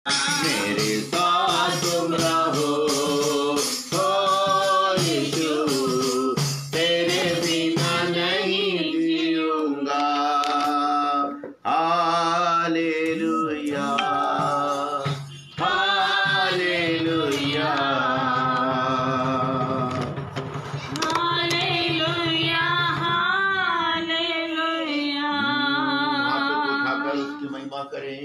मेरे साथ तुम रहो, ओ यीशु, तेरे बिना नहीं जीऊंगा। Hallelujah, hallelujah, hallelujah, hallelujah. हाथों को उठाकर उसकी महिमा करें।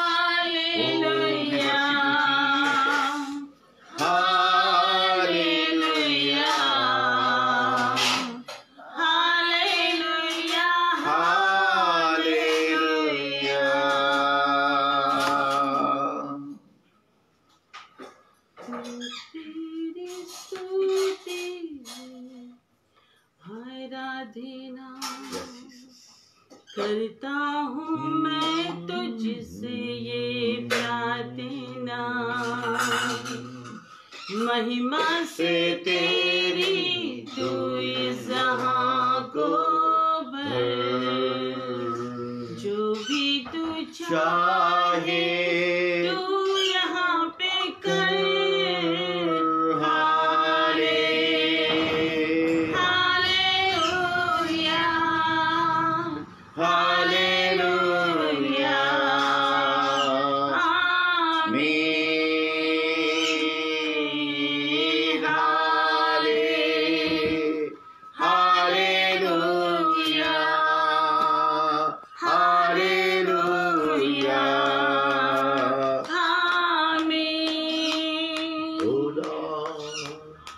Hallelujah, hallelujah, hallelujah, hallelujah. तेरी स्तुति आराधना करता हूँ मैं तुझसे ये प्रार्थना, महिमा से तेरी तू इस जहां को भर, जो भी तू चाहे तू यहाँ पे कर। हालेलुया, हालेलुया, आमीन। हालेलुया, हालेलुया, आमीन। खुदा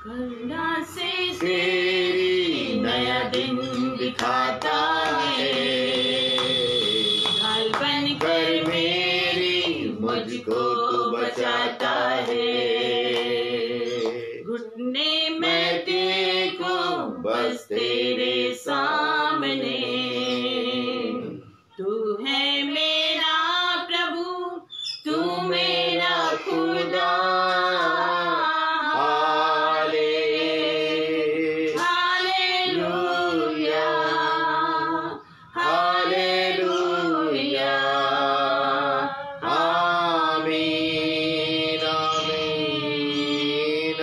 करुणा से तेरी नया दिन दिखाता है, ढाल बन कर मेरी मुझको तू बचाता है। घुटने में मैं देखो बस तेरे सामने, तू है मेरा प्रभु, तू मेरा खुदा। हालेलुया, हालेलुया, आमीन, आमीन।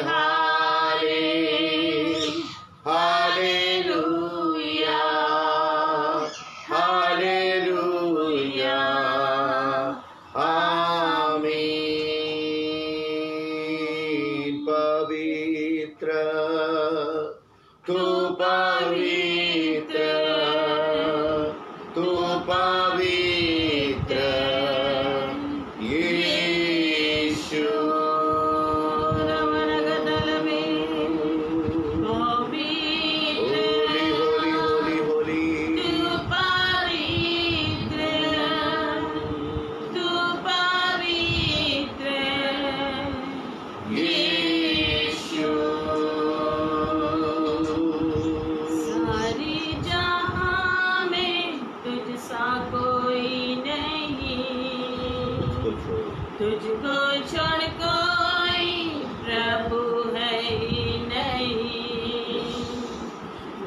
हालेलुया, हालेलुया, आमीन। पवित्र तू पवित्र, तू पवित्र यीशु। होली, होली, होली, होली। यीशु। सारी जहां में तुझसा कोई नहीं, तुझको छोड़ कोई प्रभु है ही नहीं।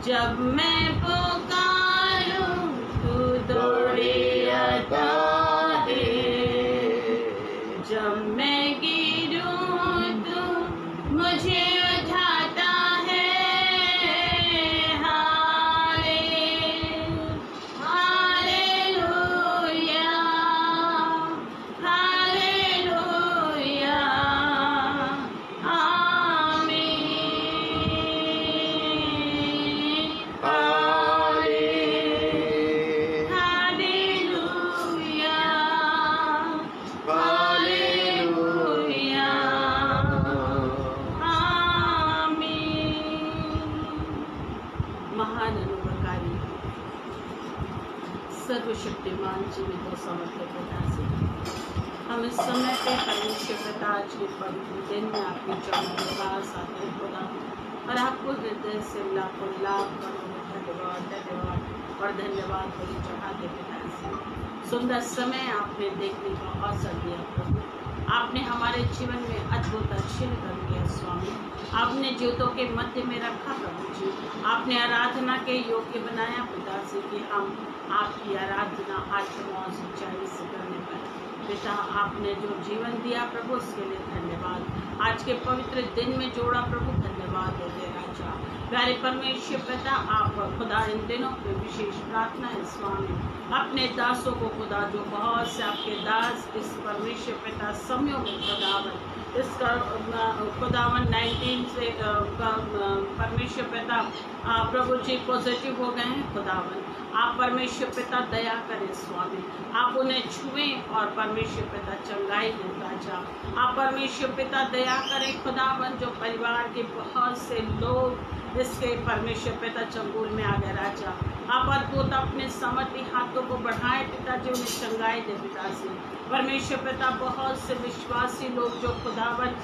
जब मैं पुकारूं तू दौड़े आता है, जब मैं गिरूं तू मुझे उठाता है। हालेलुया, हालेलुया, आमीन। हालेलुया, हालेलुया, आमीन। महान अनुपकारी सर्वशक्तिमान जीवित और समर्थ पिता से हम इस समय पे परमेश्वर पिता आज के पवित्र दिन में आपके चरणों के पास आते हैं खुदा, और आपको हृदय से लाखों लाख करोड़ों धन्यवाद और धन्यवाद बोले चढ़ाते पिता से। सुंदर समय आपने देखने का अवसर दिया प्रभु, आपने हमारे जीवन में अद्भुत चिन्ह कर दिया स्वामी, आपने ज्योतों के मध्य में रखा प्रभु जी, आपने आराधना के योग्य बनाया पिता से कि हम आपकी आराधना आत्मा और सच्चाई से करने पाए। पिता आपने जो जीवन दिया प्रभु उसके लिए धन्यवाद। आज के पवित्र दिन में जोड़ा प्रभु, धन्यवाद देते राजा। प्यारे परमेश्वर पिता, आप खुदा इन दिनों पे विशेष प्रार्थना है स्वामी, अपने दासों को खुदा, जो बहुत से आपके दास इस परमेश्वर पिता समयों में खुदावन इसका खुदावन 19 से परमेश्वर पिता प्रभु जी पॉजिटिव हो गए हैं खुदावन, आप परमेश्वर पिता दया करें स्वामी, आप उन्हें छुएं और परमेश्वर पिता चंगाई दें राजा। आप परमेश्वर पिता दया करें खुदावन, जो परिवार के बहुत से लोग इसके परमेश्वर पिता चंगुल में आ गए राजा। आप अद्भुत अपने समर्थी हाथों को बढ़ाएं पिताजी, उन्हें चंगाई दे पिताजी। परमेश्वर पिता बहुत से विश्वासी लोग जो खुदावन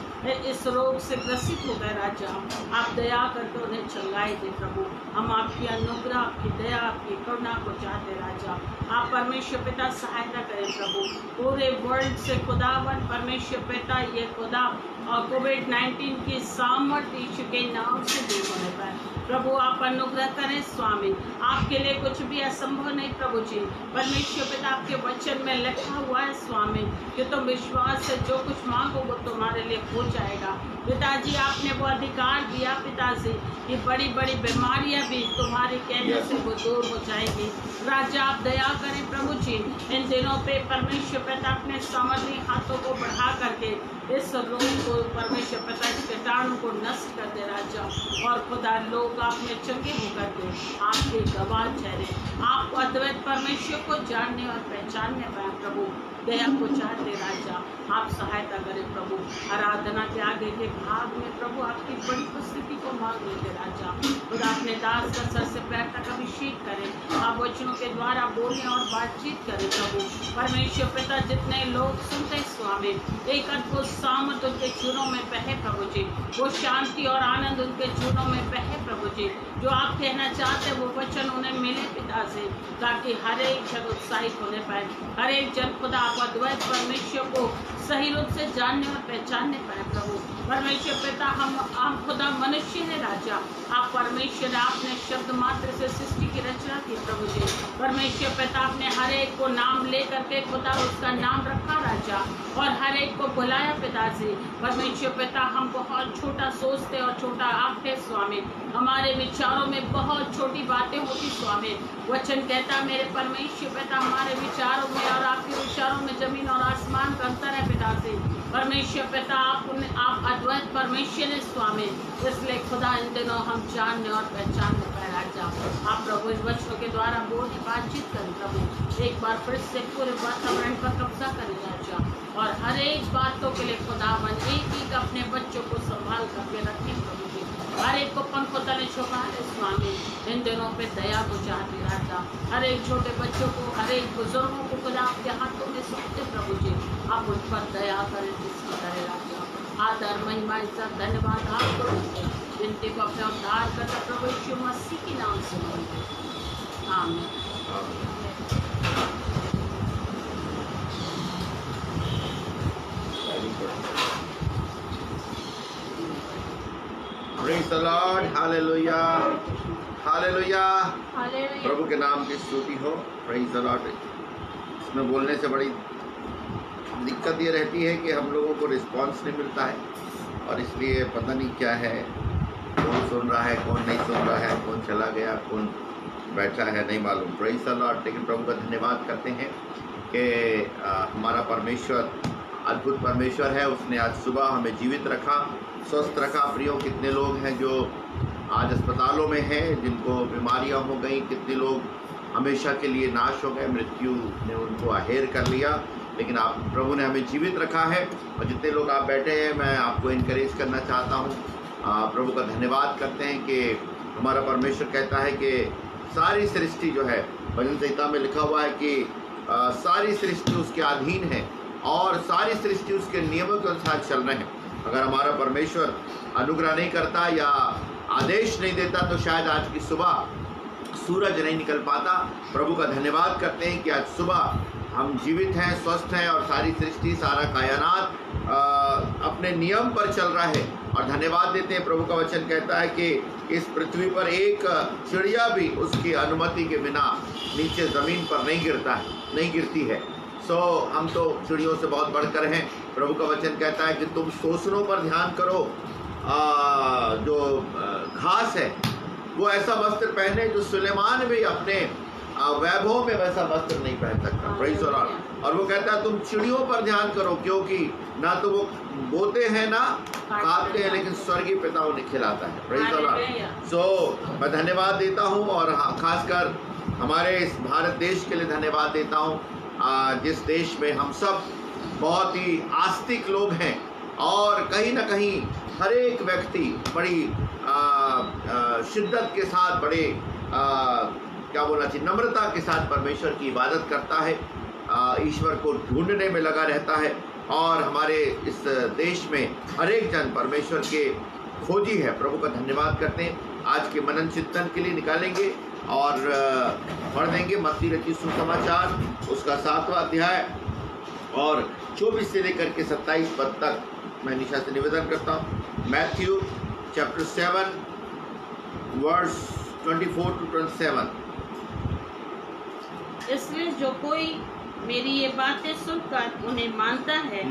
इस रोग से ग्रसित हो गए राजा, आप दया करके उन्हें चंगाई दे प्रभु। हम आपकी अनुग्रह, आपकी दया, आपकी करुणा को चाहते राजा। आप परमेश्वर पिता सहायता करें प्रभु, पूरे वर्ल्ड से खुदावन परमेश्वर पिता ये खुदा और कोविड-19 की सामर्थ्य यीशु के नाम से दूर होने पर प्रभु आप अनुग्रह करें स्वामी। आपके लिए कुछ भी असंभव नहीं प्रभु जी। परमेश्वर पिता आपके वचन में लिखा हुआ है स्वामी कि तुम विश्वास से जो कुछ मांगो वो तुम्हारे लिए हो जाएगा। पिताजी आपने वो अधिकार दिया पिताजी, ये बड़ी बड़ी बीमारियां भी तुम्हारे कहने से वो दूर हो जाएगी राजा। आप दया करें प्रभु जी, इन दिनों पे परमेश्वर पिता अपने सामर्थ्य हाथों को बढ़ा करके इस रोग को परमेश्वर पिता इस कीटाणु को नष्ट कर दे राजा। और खुदा लोग आप में चंगे होकर के आपके गवाह ठहरे, आपको अद्वैत परमेश्वर को जानने और पहचानने पाए प्रभु। दया को चाहते राजा, आप सहायता करें प्रभु। आराधना के आगे के भाग में प्रभु आपकी बड़ी उपस्थिति को मांग लेते राजा। खुदा अपने दास का सर से पैर तक अभिषेक करें, आप वचनों के द्वारा बोलें और बातचीत करें प्रभु। परमेश्वर पिता जितने लोग सुनते स्वामी, एक अद्भुत सामर्थ उनके चूनों में बहे प्रभु जी, वो शांति और आनंद उनके चूनों में बहे प्रभु जी। जो आप कहना चाहते वो वचन उन्हें मिले पिता से, ताकि हर एक जन उत्साहित होने पाए, हर एक जन खुदा आप अद्वैत परमेश्वर को सही रूप से जानने और पहचानने पाए प्रभु। परमेश्वर पिता हम खुदा मनुष्य है राजा, आप परमेश्वर आपने शब्द मात्र से सृष्टि की रचना की प्रभु जी। परमेश्वर पिता आपने हर एक को नाम ले करके खुदा उसका नाम रखा राजा, और हर एक को बुलाया पिता से। परमेश्वर पिता हम बहुत छोटा सोचते और छोटा आंकते स्वामी, हमारे विचारों में बहुत छोटी बातें होती स्वामी। वचन कहता मेरे परमेश्वर पिता हमारे विचारों में और आपके विचारों में जमीन और आसमान का अंतर है पिता से। परमेश्वर पिता आप अद्वैत परमेश्वर है स्वामी, इसलिए खुदा इन दिनों हम जानने और पहचानने पाए राजा। आप प्रभु इस वचनों के द्वारा बोलने बातचीत करें प्रभु, एक बार फिर से पूरे वातावरण पर कब्जा करें राजा, और हर एक बातों के लिए खुदावन एक अपने बच्चों को संभाल करके रखें प्रभु जी। हर एक को पंखों तले छुपा दे स्वामी, इन दिनों पे दया को चाहते राजा। हर एक छोटे बच्चों को, हर एक बुजुर्गों को खुदा आपके हाथों में सौंपते प्रभु जी, आप उन पर दया करें जिसकी करे राजा। आदर महिमा इज्जत धन्यवाद आपको देते हैं, जिनके को अपने उद्धार करता प्रभु यीशु मसीह के नाम से मांगते हैं, आमीन। Praise the Lord, hallelujah hallelujah. Hallelujah. प्रभु के नाम की स्तुति हो। Praise the Lord। इसमें बोलने से बड़ी दिक्कत ये रहती है कि हम लोगों को रिस्पांस नहीं मिलता है, और इसलिए पता नहीं क्या है, कौन सुन रहा है कौन नहीं सुन रहा है, कौन चला गया कौन बैठा है नहीं मालूम। Praise the Lord। लेकिन प्रभु का धन्यवाद करते हैं कि हमारा परमेश्वर अद्भुत परमेश्वर है, उसने आज सुबह हमें जीवित रखा, स्वस्थ रखा। प्रियो, कितने लोग हैं जो आज अस्पतालों में हैं, जिनको बीमारियां हो गई, कितने लोग हमेशा के लिए नाश हो गए, मृत्यु ने उनको अहेर कर लिया, लेकिन आप प्रभु ने हमें जीवित रखा है। और जितने लोग आप बैठे हैं, मैं आपको इनकरेज करना चाहता हूँ, प्रभु का धन्यवाद करते हैं कि हमारा परमेश्वर कहता है कि सारी सृष्टि जो है, भजन संहिता में लिखा हुआ है कि सारी सृष्टि उसके अधीन है और सारी सृष्टि उसके नियमों के अनुसार चल रहे हैं। अगर हमारा परमेश्वर अनुग्रह नहीं करता या आदेश नहीं देता तो शायद आज की सुबह सूरज नहीं निकल पाता। प्रभु का धन्यवाद करते हैं कि आज सुबह हम जीवित हैं, स्वस्थ हैं, और सारी सृष्टि, सारा कायनात अपने नियम पर चल रहा है, और धन्यवाद देते हैं। प्रभु का वचन कहता है कि इस पृथ्वी पर एक चिड़िया भी उसकी अनुमति के बिना नीचे ज़मीन पर नहीं गिरती है। सो हम तो चिड़ियों से बहुत बढ़कर हैं। प्रभु का वचन कहता है कि तुम शोषणों पर ध्यान करो। जो घास है वो ऐसा वस्त्र पहने जो सुलेमान भी अपने वैभव में वैसा वस्त्र नहीं पहन सकता। Praise the Lord. और वो कहता है तुम चिड़ियों पर ध्यान करो, क्योंकि ना तो वो बोते हैं ना काटते हैं, लेकिन स्वर्गीय पिता उन्हें खिलाता है। Praise the Lord. सो मैं धन्यवाद देता हूँ, और खासकर हमारे इस भारत देश के लिए धन्यवाद देता हूँ, जिस देश में हम सब बहुत ही आस्तिक लोग हैं, और कहीं ना कहीं हर एक व्यक्ति बड़ी शिद्दत के साथ, बड़े क्या बोलना चाहिए, नम्रता के साथ परमेश्वर की इबादत करता है, ईश्वर को ढूंढने में लगा रहता है। और हमारे इस देश में हर एक जन परमेश्वर के खोजी है। प्रभु का धन्यवाद करते हैं। आज के मनन चिंतन के लिए निकालेंगे और पढ़ देंगे मत्ती रचित सुसमाचार, उसका 7वां अध्याय और 24 से लेकर के 27 पद तक मैं निशा से निवेदन करता हूँ। Matthew chapter 7 verse 24 to 27। इसलिए जो कोई मेरी ये बातें सुनकर उन्हें मानता है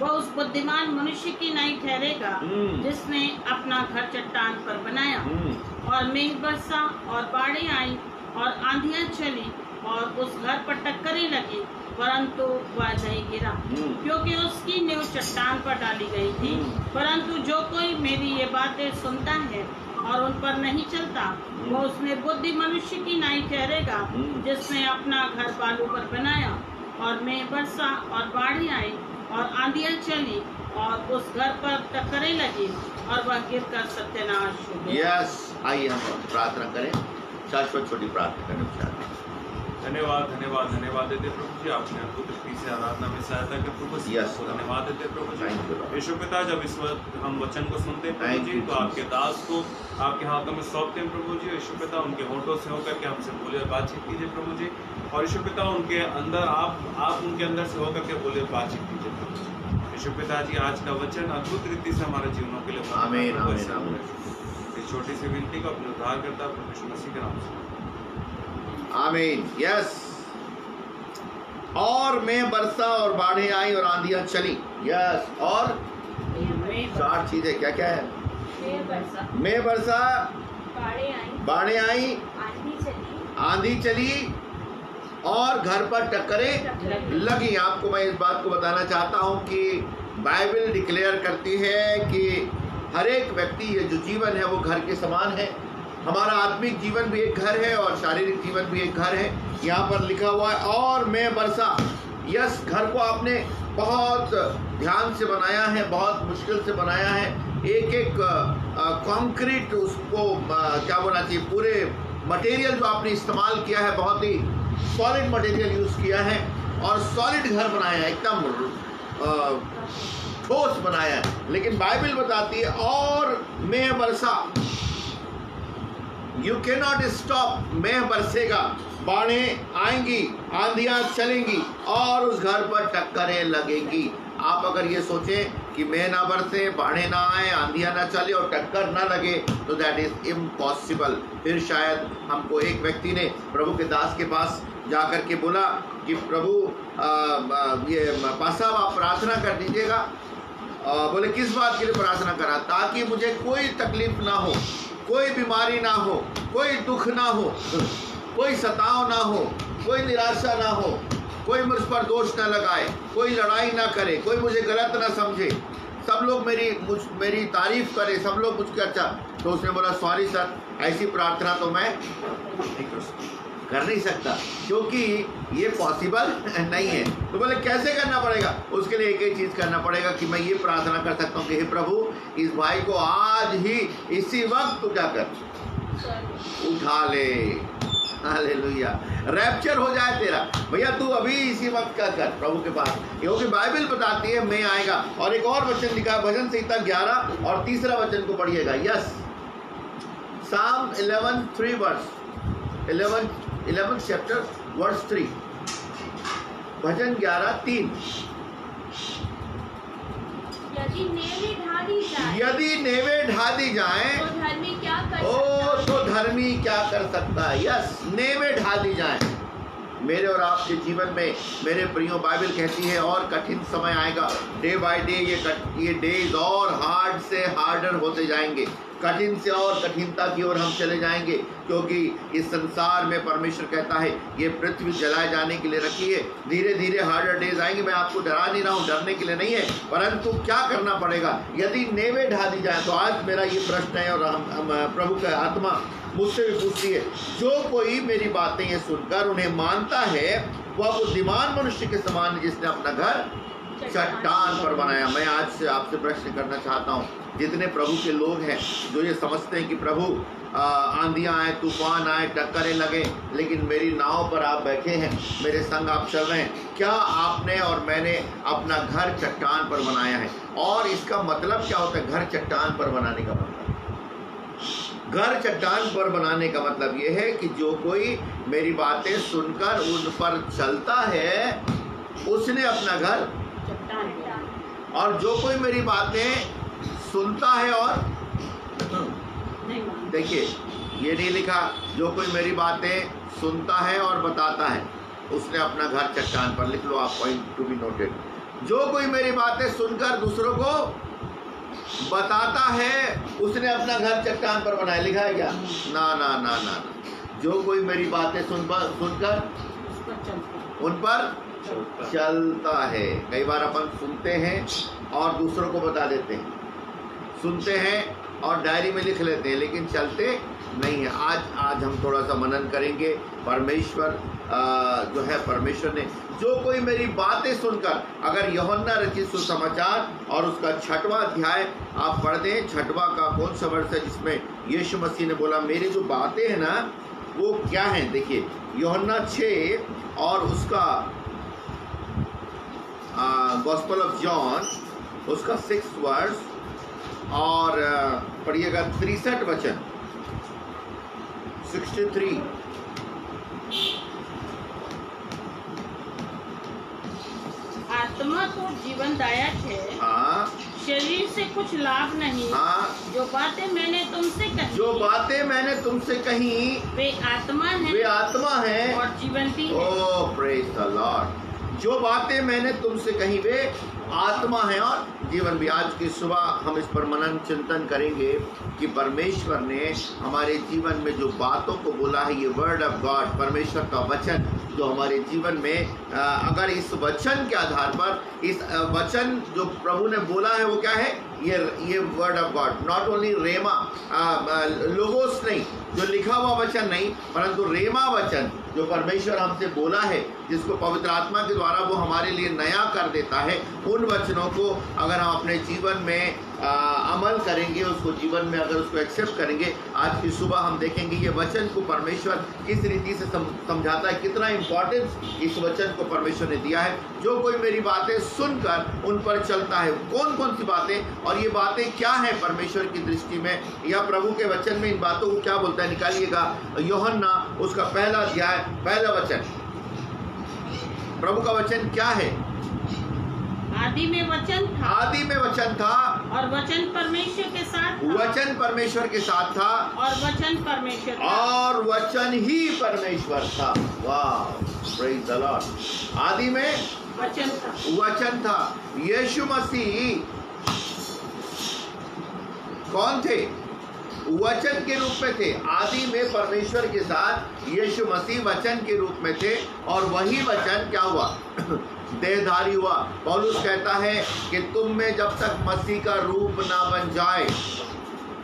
वह उस बुद्धिमान मनुष्य की नहीं ठहरेगा जिसने अपना घर चट्टान पर बनाया, और मेघ बरसा और बाढ़ें आई और आंधियां चली और उस घर पर टक्करें लगी, परंतु वह नहीं गिरा, क्योंकि उसकी नींव चट्टान पर डाली गई थी। परंतु जो कोई मेरी ये बातें सुनता है और उन पर नहीं चलता, वो उसमें बुद्धि मनुष्य की नहीं ठहरेगा जिसने अपना घर बालू पर बनाया, और मेघ बरसा और बाढ़ें आई और आंधियां चली और उस घर पर टक्करें लगी और वह गिरकर सत्यानाश हो गया। यस, आइए हम प्रार्थना करें। शाश्वत छोटी प्रार्थना करें। धन्यवाद धन्यवाद धन्यवाद देते प्रभु जी, आपने अद्भुत रीति से आराधना में सहायता कर प्रभु जी। धन्यवाद देते प्रभु जी। यीशु पिता, जब इस वक्त हम वचन को सुनते हैं प्रभु जी, तो आपके दास को आपके हाथों में सौंपते हैं प्रभु जी। यीशु पिता, उनके होठों से होकर के हमसे बोले और बातचीत कीजिए प्रभु जी। और यीशु पिता, उनके अंदर आप उनके अंदर से होकर के बोले बातचीत कीजिए प्रभु जी। यीशु पिता जी, आज का वचन अद्भुत रीति से हमारे जीवनों के लिए आमीन आमीन आमीन। इस छोटी सी विनती को अपने उद्धार करता प्रभु यीशु मसीह के नाम से आमीन। यस। और मैं बरसा और बाढ़ें आई और आंधियां चली। यस। और 4 चीजें क्या क्या है? मैं बरसा, बाढ़ें आई, आंधी चली और घर पर टक्करें लगी। आपको मैं इस बात को बताना चाहता हूं कि बाइबल डिक्लेयर करती है कि हर एक व्यक्ति, ये जो जीवन है वो घर के समान है। हमारा आत्मिक जीवन भी एक घर है और शारीरिक जीवन भी एक घर है। यहाँ पर लिखा हुआ है और मैं बरसा। यस, घर को आपने बहुत ध्यान से बनाया है, बहुत मुश्किल से बनाया है। एक एक कंक्रीट, उसको क्या बोलना चाहिए, पूरे मटेरियल जो आपने इस्तेमाल किया है, बहुत ही सॉलिड मटेरियल यूज़ किया है और सॉलिड घर बनाया है, एकदम ठोस बनाया है। लेकिन बाइबल बताती है और मैं बरसा। You can not stop. मैं बरसेगा, बाढ़ें आएंगी, आंधियां चलेंगी और उस घर पर टक्करें लगेंगी। आप अगर ये सोचें कि मैं ना बरसे, बाढ़ें ना आए, आंधियां ना चले और टक्कर ना लगे, तो दैट इज इम्पॉसिबल। फिर शायद हमको एक व्यक्ति ने प्रभु के दास के पास जाकर के बोला कि प्रभु ये पास साहब आप प्रार्थना कर दीजिएगा। बोले किस बात के लिए प्रार्थना करा? ताकि मुझे कोई तकलीफ ना हो, कोई बीमारी ना हो, कोई दुख ना हो, कोई सताव ना हो, कोई निराशा ना हो, कोई मुझ पर दोष न लगाए, कोई लड़ाई ना करे, कोई मुझे गलत ना समझे, सब लोग मेरी तारीफ करे, सब लोग मुझको अच्छा। तो उसने बोला सॉरी सर, ऐसी प्रार्थना तो मैं कर नहीं सकता, क्योंकि ये पॉसिबल नहीं है। तो बोले कैसे करना पड़ेगा? उसके लिए एक ही चीज़ करना पड़ेगा कि मैं ये प्रार्थना कर सकता हूँ कि हे प्रभु, इस भाई को आज ही इसी वक्त उठा कर उठा ले। हालेलुया। रैप्चर हो जाए तेरा भैया, तू अभी इसी वक्त का कर प्रभु के पास, क्योंकि बाइबल बताती है मैं आएगा। और एक और वचन लिखा है भजन संहिता 11 और 3रा वचन को पढ़िएगा। यस, साम 11:3 वर्स 11th चैप्टर वर्स 3, भजन 11:3। यदि नेवे ढा दी जाए तो धर्मी क्या कर तो धर्मी क्या कर सकता है? यस, नेवे ढा दी जाए। मेरे और आपके जीवन में मेरे प्रियो बाइबल कहती है और कठिन समय आएगा। डे बाय डे ये डेज और हार्ड से हार्डर होते जाएंगे, कठिन से और कठिनता की ओर हम चले जाएंगे, क्योंकि इस संसार में परमेश्वर कहता है ये पृथ्वी जलाए जाने के लिए रखी है। धीरे धीरे हार्डर डेज आएंगे। मैं आपको डरा नहीं रहा हूँ, डरने के लिए नहीं है, परंतु क्या करना पड़ेगा यदि नेवे ढा दी जाए। तो आज मेरा ये प्रश्न है और हम प्रभु का आत्मा मुझसे भी पूछती है, जो कोई मेरी बातें ये सुनकर उन्हें मानता है वह बुद्धिमान मनुष्य के समान है जिसने अपना घर चट्टान पर बनाया। मैं आज से आपसे प्रश्न करना चाहता हूँ, जितने प्रभु के लोग हैं जो ये समझते हैं कि प्रभु आंधियां आए, तूफान आए, टक्करें लगे, लेकिन मेरी नाव पर आप बैठे हैं, मेरे संग आप चल रहे हैं, क्या आपने और मैंने अपना घर चट्टान पर बनाया है? और इसका मतलब क्या होता है घर चट्टान पर बनाने का मतलब? घर चट्टान पर बनाने का मतलब यह है कि जो कोई मेरी बातें सुनकर उन पर चलता है उसने अपना घर, और जो कोई मेरी बातें सुनता है और देखिए ये नहीं लिखा जो कोई मेरी बातें सुनता है और बताता है उसने अपना घर चट्टान पर, लिख लो आप, पॉइंट टू बी नोटेड। जो कोई मेरी बातें सुनकर दूसरों को बताता है उसने अपना घर चट्टान पर बनाया, लिखा है क्या? ना ना ना ना ना। जो कोई मेरी बातें सुनकर उन पर चलता है। कई बार अपन सुनते हैं और दूसरों को बता देते हैं, सुनते हैं और डायरी में लिख लेते हैं, लेकिन चलते नहीं है। आज हम थोड़ा सा मनन करेंगे। परमेश्वर जो है, परमेश्वर ने जो कोई मेरी बातें सुनकर, अगर यूहन्ना रचित सुसमाचार और उसका 6वां अध्याय आप पढ़ दें, 6वां का कौन सा वर्ष है जिसमें यीशु मसीह ने बोला मेरी जो बातें हैं ना वो क्या हैं? देखिए यूहन्ना 6 और उसका गॉस्पेल ऑफ जॉन उसका 6 वर्स और पढ़िएगा 63 वचन 63। आत्मा तो जीवनदायक है, हाँ, शरीर से कुछ लाभ नहीं। हाँ, जो बातें मैंने तुमसे कही वे आत्मा है, और जीवन भी है। ओह प्रेज द लॉर्ड। जो बातें मैंने तुमसे कही वे आत्मा है और जीवन भी। आज की सुबह हम इस पर मनन चिंतन करेंगे कि परमेश्वर ने हमारे जीवन में जो बातों को बोला है, ये वर्ड ऑफ गॉड, परमेश्वर का वचन जो हमारे जीवन में, अगर इस वचन के आधार पर, इस वचन जो प्रभु ने बोला है वो क्या है? ये word of God, not only rhema, logos नहीं, जो लिखा हुआ वचन नहीं, परंतु रेमा वचन जो परमेश्वर हमसे बोला है, जिसको पवित्र आत्मा के द्वारा वो हमारे लिए नया कर देता है। उन वचनों को अगर हम अपने जीवन में अमल करेंगे, उसको जीवन में अगर उसको एक्सेप्ट करेंगे, आज की सुबह हम देखेंगे ये वचन को परमेश्वर किस रीति से समझाता है, कितना इंपॉर्टेंस इस वचन को परमेश्वर ने दिया है। जो कोई मेरी बातें सुनकर उन पर चलता है, कौन कौन सी बातें, और ये बातें क्या हैं परमेश्वर की दृष्टि में, या प्रभु के वचन में इन बातों को क्या बोलता है? निकालिएगा यूहन्ना उसका 1 अध्याय 1 वचन। प्रभु का वचन क्या है? आदि में वचन था, आदि में वचन था, और वचन परमेश्वर के साथ था, वचन परमेश्वर के साथ था, और वचन परमेश्वर था, और वचन ही परमेश्वर था। वाह, प्रेज द लॉर्ड। आदि में वचन था। यीशु मसीह कौन थे? वचन के रूप में थे। आदि में परमेश्वर के साथ यीशु मसीह वचन के रूप में थे, और वही वचन क्या हुआ? देहधारी हुआ। पौलुस कहता है कि तुम में जब तक मसीह का रूप ना बन जाए,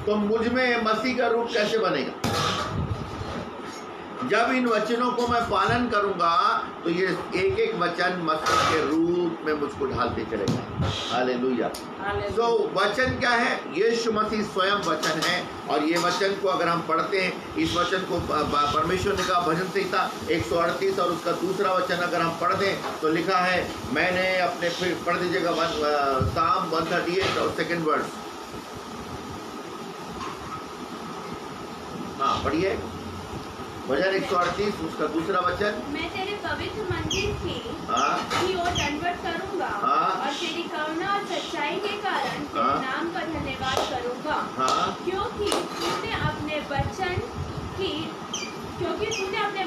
तो मुझ में मसीह का रूप कैसे बनेगा? जब इन वचनों को मैं पालन करूंगा तो ये एक एक वचन मसीह के रूप में मुझको ढालते चलेगा। हालेलुया। तो वचन क्या है? यीशु मसीह स्वयं वचन है, और ये वचन को अगर हम पढ़ते हैं, इस वचन को परमेश्वर ने कहा भजन संहिता 138 और उसका 2 वचन अगर हम पढ़ दें तो लिखा है, मैंने अपने, फिर पढ़ दीजिएगा साम 138 और 2 वर्स। हाँ पढ़िए, भजन 138 उसका 2 वचन। मैं तेरे पवित्र मंदिर की ओर दंडवत करूंगा, और तेरी करुणा और सच्चाई के कारण तेरे नाम का धन्यवाद करूंगा, क्योंकि तूने अपने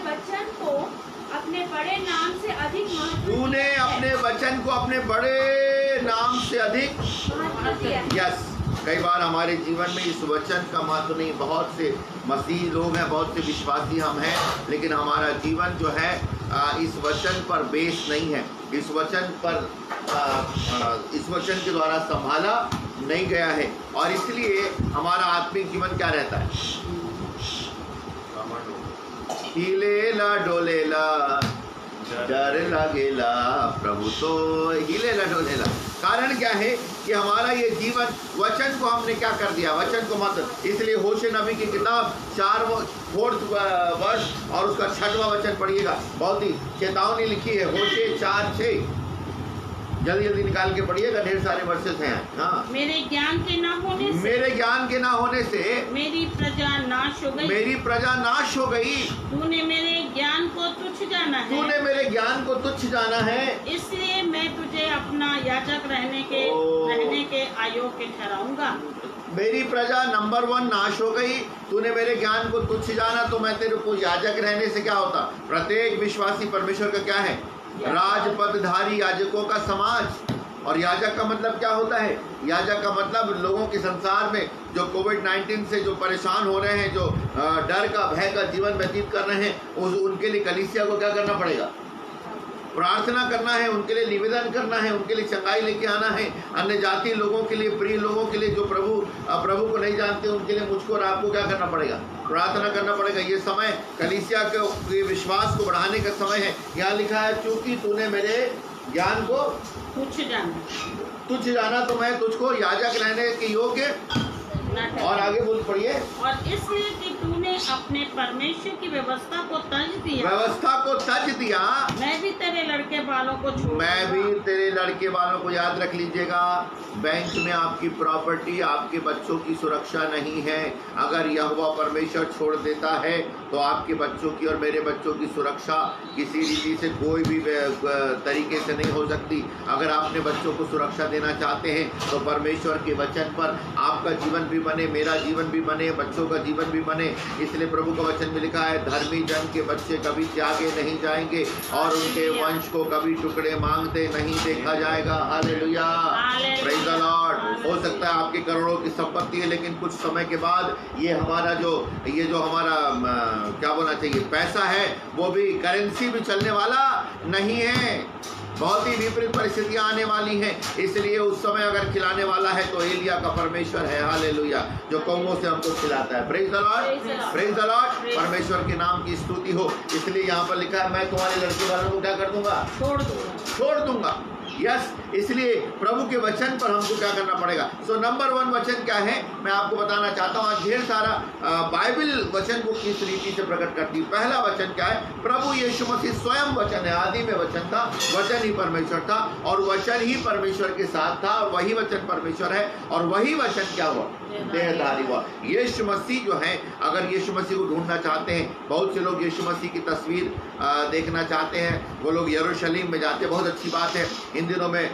वचन को अपने बड़े नाम से अधिक महत्व तूने अपने वचन को अपने बड़े नाम से अधिक महत्व दिया है। यस, कई बार हमारे जीवन में इस वचन का महत्व नहीं। बहुत से मसीह लोग हैं, बहुत से विश्वासी हम हैं, लेकिन हमारा जीवन जो है इस वचन पर बेस नहीं है, इस वचन पर इस वचन के द्वारा संभाला नहीं गया है, और इसलिए हमारा आत्मिक जीवन क्या रहता है? हिलेला डोलेला, डर लगेला प्रभु तो हिलेला डोलेला। कारण क्या है कि हमारा ये जीवन वचन को हमने क्या कर दिया, वचन को मत। इसलिए होशे नबी की किताब 4 वर्ष और उसका 6वां वचन पढ़िएगा, बहुत ही चेतावनी लिखी है। होशे 4:6 जल्दी जल्दी निकाल के पढ़िएगा, ढेर सारे वर्सेस हैं। हाँ, मेरे ज्ञान के ना होने से, मेरे ज्ञान के ना होने से मेरी प्रजा नाश हो गई, मेरी प्रजा नाश हो गई। तूने मेरे ज्ञान को तुच्छ जाना है, तूने मेरे ज्ञान को तुच्छ जाना है, इसलिए मैं तुझे अपना याजक रहने के अयोग्य ठहराऊंगा। मेरी प्रजा नंबर 1 नाश हो गई। तूने मेरे ज्ञान को तुच्छ जाना, तो मैं तेरे को याजक रहने से क्या होता? प्रत्येक विश्वासी परमेश्वर का क्या है? राजपदधारी याजकों का समाज। और याजक का मतलब क्या होता है? याजक का मतलब लोगों के संसार में जो कोविड-19 से जो परेशान हो रहे हैं, जो डर का भय का जीवन व्यतीत कर रहे हैं, उनके लिए कलीसिया को क्या करना पड़ेगा? प्रार्थना करना है, उनके लिए निवेदन करना है, उनके लिए चंगाई लेके आना है। अन्य जाति लोगों के लिए, प्रिय लोगों के लिए जो प्रभु को नहीं जानते, उनके लिए मुझको और आपको क्या करना पड़ेगा? प्रार्थना करना पड़ेगा। ये समय कलीसिया के विश्वास को बढ़ाने का समय है। यहाँ लिखा है, चूंकि तूने मेरे ज्ञान को तुच्छ जाना, तो मैं तुझको याजक रहने के योग्य। और आगे बोल पढ़िए। और इसलिए कि तूने अपने परमेश्वर की व्यवस्था को तज दिया, मैं भी तेरे लड़के वालों को छोड़, मैं भी तेरे लड़के वालों को, याद रख लीजिएगा, बैंक में आपकी प्रॉपर्टी, आपके बच्चों की सुरक्षा नहीं है। अगर यहोवा परमेश्वर छोड़ देता है तो आपके बच्चों की और मेरे बच्चों की सुरक्षा किसी रीति से, कोई भी तरीके से नहीं हो सकती। अगर आपने बच्चों को सुरक्षा देना चाहते हैं तो परमेश्वर के वचन पर आपका जीवन भी बने, मेरा जीवन भी बने, बच्चों का जीवन भी बने। इसलिए प्रभु का वचन में लिखा है, धर्मी जन के बच्चे कभी त्यागे नहीं जाएंगे और उनके वंश को कभी टुकड़े मांगते नहीं देखा जाएगा। Hallelujah, praise the Lord. हो सकता है आपकी करोड़ों की संपत्ति है, लेकिन कुछ समय के बाद ये हमारा जो हमारा क्या बोलना चाहिए, पैसा है, वो भी करेंसी भी चलने वाला नहीं है। बहुत ही विपरीत परिस्थितियां आने वाली हैं। इसलिए उस समय अगर खिलाने वाला है तो एलिया का परमेश्वर है। हालेलुया, जो कौमों से हमको खिलाता है। Praise the Lord, praise the Lord. परमेश्वर के नाम की स्तुति हो। इसलिए यहाँ पर लिखा है, मैं तुम्हारे लड़के वालों को क्या कर दूंगा? छोड़ दूंगा। यस, इसलिए प्रभु के वचन पर हमको क्या करना पड़ेगा? सो नंबर 1 वचन क्या है, मैं आपको बताना चाहता हूँ। आज ढेर सारा बाइबल वचन को किस रीति से प्रकट करती है। पहला वचन क्या है? प्रभु यीशु मसीह स्वयं वचन है। आदि में वचन था, वचन ही परमेश्वर था, और वचन ही परमेश्वर के साथ था, और वही वचन परमेश्वर है, और वही वचन क्या हुआ? देहधारी हुआ। यीशु मसीह जो है, अगर यीशु मसीह को ढूंढना चाहते हैं, बहुत से लोग यीशु मसीह की तस्वीर देखना चाहते हैं, वो लोग यरूशलेम में जाते हैं। बहुत अच्छी बात है, इन दिनों में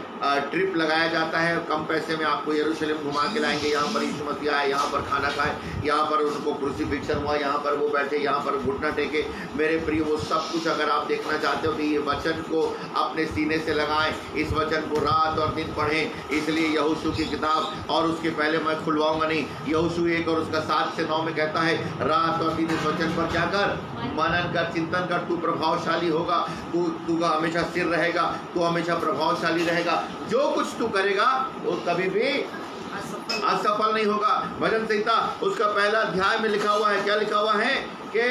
ट्रिप लगाया जाता है, कम पैसे में आपको यरूशलेम घुमा के लाएंगे। यहाँ पर यीशु मसीह आए, यहाँ पर खाना खाए, यहाँ पर उनको क्रूसिफिक्शन हुआ, यहाँ पर वो बैठे, यहाँ पर घुटना टेके। मेरे प्रिय, वो सब कुछ अगर आप देखना चाहते हो तो ये वचन को अपने सीने से लगाएं, इस वचन को रात और दिन पढ़ें। इसलिए यहोशू की किताब, और उसके पहले मैं खुलवाऊंगा नहीं, यहोशू 1 और उसका 7 से 9 में कहता है, रात और दिन इस वचन पर क्या कर? मनन कर, चिंतन कर। तू प्रभावशाली होगा, तू का हमेशा सिर रहेगा, तू हमेशा प्रभावशाली रहेगा। जो कुछ तू करेगा वो कभी भी असफल नहीं होगा। भजन संहिता उसका पहला अध्याय में लिखा हुआ है, क्या लिखा हुआ है कि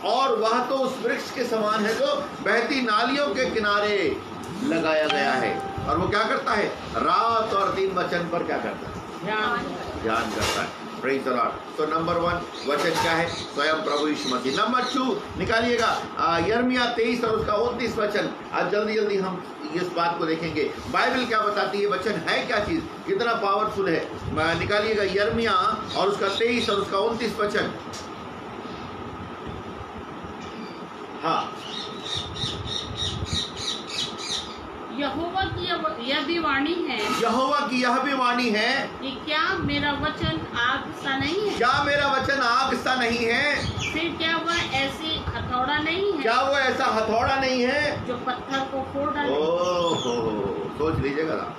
और वह तो उस वृक्ष के समान है जो बहती नालियों के किनारे लगाया गया है। और वो क्या करता है? रात और दिन वचन पर क्या करता है? ध्यान करता है। Praise the Lord. तो नंबर 1 वचन क्या है? स्वयं प्रभु यीशु मसीह। नंबर 2 निकालिएगा, यिर्मयाह 23 और उसका 29 वचन। आज जल्दी जल्दी हम इस बात को देखेंगे, बाइबल क्या बताती है, वचन है क्या चीज, कितना पावरफुल है। निकालिएगा यिर्मयाह और उसका 23 और उसका 29 वचन। हाँ, यहोवा की यह भी वाणी है, यहोवा की यह भी वाणी है कि क्या मेरा वचन आग सा नहीं है? क्या मेरा वचन आग सा नहीं है? फिर क्या वह ऐसी हथौड़ा नहीं है? क्या वो ऐसा हथौड़ा नहीं है जो पत्थर को फोड़ डाले? ओहो, सोच लीजिएगा ना,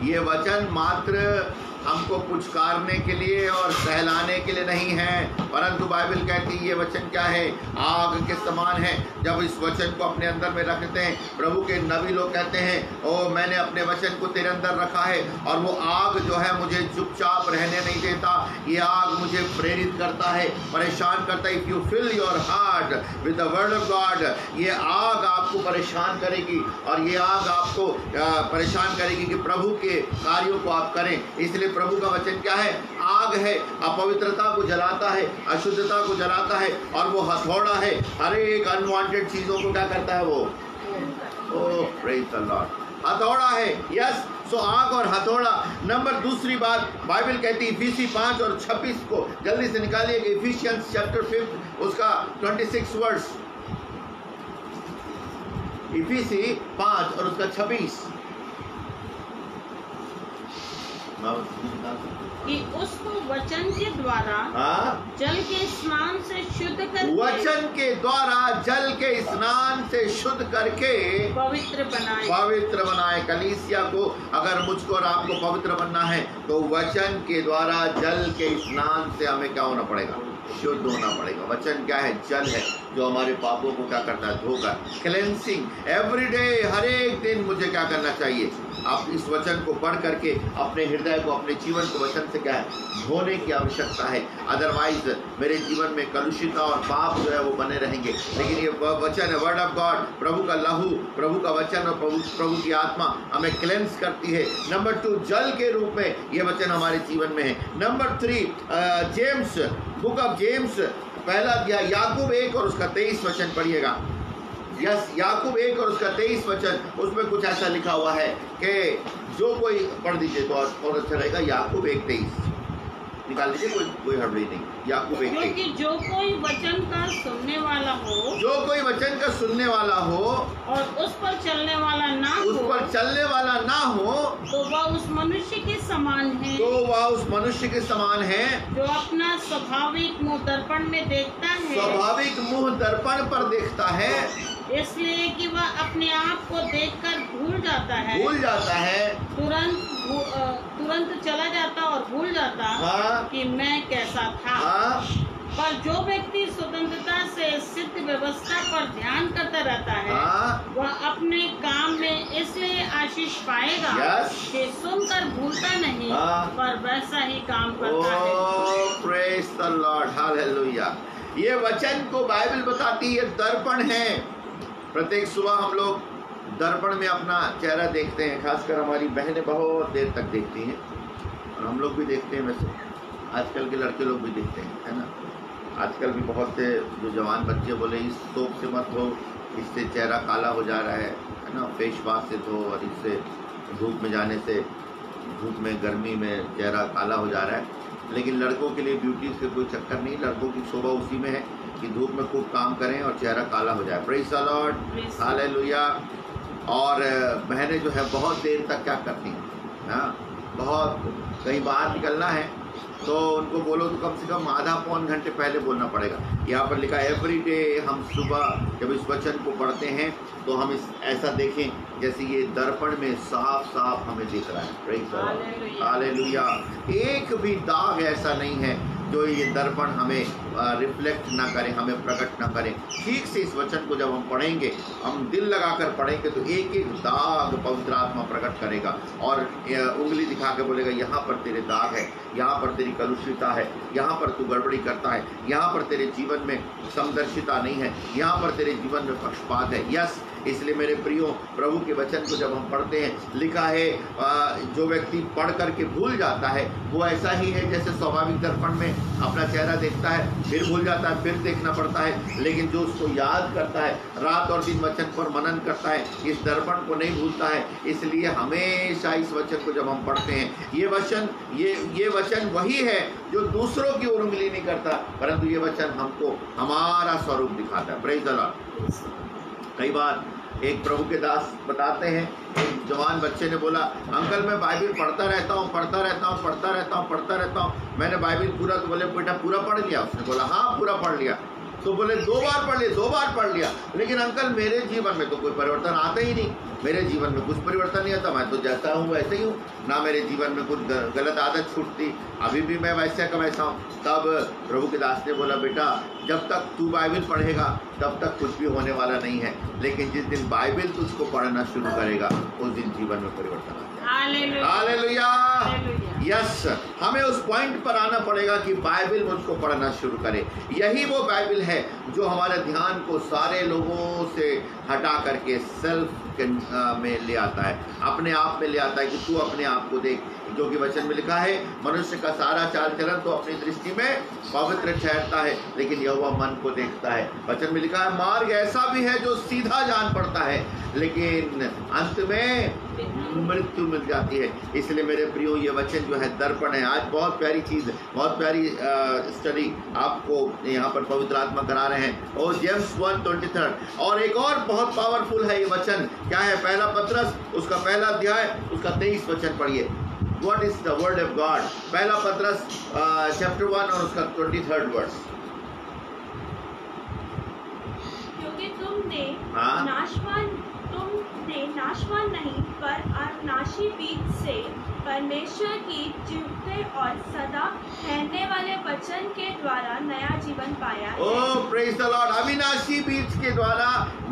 ये वचन मात्र हमको पुचकारने के लिए और सहलाने के लिए नहीं है, परंतु बाइबल कहती है ये वचन क्या है? आग के समान है। जब इस वचन को अपने अंदर में रखते हैं, प्रभु के नबी लोग कहते हैं ओ मैंने अपने वचन को तेरे अंदर रखा है, और वो आग जो है मुझे चुपचाप रहने नहीं देता। ये आग मुझे प्रेरित करता है, परेशान करता है। If you fill your heart with the word of God, ये आग आपको परेशान करेगी, और ये आग आपको परेशान करेगी कि प्रभु के कार्यों को आप करें। इसलिए प्रभु का वचन क्या है? आग है, अपवित्रता को जलाता है, अशुद्धता को जलाता है, और वो हथौड़ा है, हर एक अनवांटेड चीजों को क्या करता है वो? ओह प्रेज द लॉर्ड, हथौड़ा है। यस, सो आग और हथौड़ा। नंबर दूसरी बात बाइबल कहती है इफिसी 5 और 26 को जल्दी से निकालिए, इफिशियंस चैप्टर 5 उसका 26 वर्स, इफिसी 5 और उसका 26। कि उसको वचन के द्वारा जल के स्नान से शुद्ध करके, वचन के द्वारा जल के स्नान से शुद्ध करके पवित्र बनाए। कलीसिया को, अगर मुझको और आपको पवित्र बनना है तो वचन के द्वारा जल के स्नान से हमें क्या होना पड़ेगा? शुद्ध होना पड़ेगा। वचन क्या है? जल है, जो हमारे पापों को क्या करता है? धोकर, क्लेंसिंग एवरी डे, हर एक दिन मुझे क्या करना चाहिए? आप इस वचन को पढ़ करके अपने हृदय को, अपने जीवन को वचन से क्या है? धोने की आवश्यकता है। अदरवाइज मेरे जीवन में कलुषिता और पाप जो है वो बने रहेंगे। लेकिन ये वचन है, वर्ड ऑफ गॉड, प्रभु का लहू, प्रभु का वचन और प्रभु की आत्मा हमें क्लेंस करती है। नंबर 2, जल के रूप में ये वचन हमारे जीवन में है। Number 3, James, book of James, पहला अध्याय, याकूब 1 और उसका 23 वचन पढ़िएगा। यस, याकूब 1 और उसका 23 वचन, उसमें कुछ ऐसा लिखा हुआ है कि जो कोई पढ़ दीजिए तो और अच्छा रहेगा। याकूब 1:23 निकाल लीजिए, कोई हड़बड़ी नहीं। याकूब 1:23, क्योंकि जो कोई वचन का सुनने वाला हो, जो कोई वचन का सुनने वाला हो और उस पर चलने वाला ना हो, उस पर चलने वाला ना हो, तो वह उस मनुष्य के समान है, तो वह उस मनुष्य के समान है जो अपना स्वाभाविक मुंह दर्पण में देखता है, स्वाभाविक मुंह दर्पण पर देखता है, इसलिए कि वह अपने आप को देखकर भूल जाता है, तुरंत चला जाता और भूल जाता कि मैं कैसा था। पर जो व्यक्ति स्वतंत्रता से सिद्ध व्यवस्था पर ध्यान करता रहता है, वह अपने काम में इसलिए आशीष पाएगा कि सुनकर भूलता नहीं, पर वैसा ही काम करता है। Praise the Lord, hallelujah. ये वचन को बाइबल बताती है दर्पण है। प्रत्येक सुबह हम लोग दर्पण में अपना चेहरा देखते हैं, खासकर हमारी बहनें बहुत देर तक देखती हैं, और हम लोग भी देखते हैं। वैसे आजकल के लड़के लोग भी देखते हैं, है ना। आजकल भी बहुत से जो जवान बच्चे बोले इस सोप से मत धो, इससे चेहरा काला हो जा रहा है ना, फेस वाश से धो, और इससे धूप में जाने से, धूप में गर्मी में चेहरा काला हो जा रहा है। लेकिन लड़कों के लिए ब्यूटी से कोई चक्कर नहीं, लड़कों की शोभा उसी में है कि धूप में खूब काम करें और चेहरा काला हो जाए। Praise the Lord, hallelujah. और बहनें जो है बहुत देर तक क्या करती हैं, हाँ, बहुत कहीं बाहर निकलना है तो उनको बोलो तो कम से कम आधा पौन घंटे पहले बोलना पड़ेगा। यहाँ पर लिखा है एवरी डे, हम सुबह जब इस वचन को पढ़ते हैं तो हम इस ऐसा देखें जैसे ये दर्पण में साफ साफ हमें दिख रहा है। Praise the Lord, hallelujah. एक भी दाग ऐसा नहीं है जो ये दर्पण हमें रिफ्लेक्ट ना करें, हमें प्रकट ना करें। ठीक से इस वचन को जब हम पढ़ेंगे, हम दिल लगाकर पढ़ेंगे, तो एक एक दाग पवित्र आत्मा प्रकट करेगा और उंगली दिखा के बोलेगा यहाँ पर तेरे दाग है, यहाँ पर तेरी कलुषिता है, यहाँ पर तू गड़बड़ी करता है, यहाँ पर तेरे जीवन में समदर्शिता नहीं है, यहाँ पर तेरे जीवन में पक्षपात है। यस, इसलिए मेरे प्रियो, प्रभु के वचन को जब हम पढ़ते हैं, लिखा है जो व्यक्ति पढ़ करके भूल जाता है वो ऐसा ही है जैसे स्वाभाविक दर्पण में अपना चेहरा देखता है, फिर भूल जाता है, फिर देखना पड़ता है। लेकिन जो उसको याद करता है, रात और दिन वचन पर मनन करता है, इस दर्पण को नहीं भूलता है। इसलिए हमेशा इस वचन को जब हम पढ़ते हैं, ये वचन वही है जो दूसरों की ओर उंगली नहीं करता, परंतु ये वचन हमको हमारा स्वरूप दिखाता है। Praise the Lord. कई बार एक प्रभु के दास बताते हैं, एक जवान बच्चे ने बोला, अंकल मैं बाइबिल पढ़ता रहता हूँ, मैंने बाइबिल पूरा, तो बोले बेटा पूरा पढ़ लिया? उसने बोला हाँ पूरा पढ़ लिया। तो बोले 2 बार पढ़ लिया, लेकिन अंकल मेरे जीवन में तो कोई परिवर्तन आता ही नहीं, मेरे जीवन में कुछ परिवर्तन नहीं आता, मैं तो जैसा हूँ वैसे ही हूँ, ना मेरे जीवन में कुछ गलत आदत छूटती, अभी भी मैं वैसे का वैसा हूँ। तब प्रभु के दास ने बोला, बेटा जब तक तू बाइबिल पढ़ेगा तब तक कुछ भी होने वाला नहीं है, लेकिन जिस दिन बाइबिल तुझको पढ़ना शुरू करेगा उस दिन जीवन में परिवर्तन आता है। Hallelujah, yes. हमें उस पॉइंट पर आना पड़ेगा कि बाइबिल मुझको पढ़ना शुरू करे। यही वो बाइबिल है जो हमारे ध्यान को सारे लोगों से हटा करके सेल्फ में ले आता है, अपने आप में ले आता है कि तू अपने आप को देख, जो कि वचन में लिखा है, मनुष्य का सारा चाल चलन तो अपनी दृष्टि में पवित्र ठहरता है, लेकिन यहोवा मन को देखता है। वचन में लिखा है, मार्ग ऐसा भी है जो सीधा जान पड़ता है, लेकिन अंत में मृत्यु मिल जाती है। इसलिए मेरे प्रियो, ये वचन जो है दर्पण है। आज बहुत प्यारी चीज़, बहुत प्यारी स्टडी आपको यहाँ पर पवित्र आत्मा करा रहे हैं। और जेम्स 1:23 और एक और बहुत पावरफुल है ये वचन, क्या है? पहला पत्रस उसका पहला अध्याय उसका 23 वचन पढ़िए। What is the word of God? पहला पत्रस चैप्टर 1 और उसका 23rd वर्स। क्योंकि तुमने नाशवान नहीं पर अविनाशी बीज से परमेश्वर की जीवते और सदा ठहरने वाले वचन के द्वारा नया जीवन पाया है। ओह प्रेज द लॉर्ड। अविनाशी बीज के द्वारा,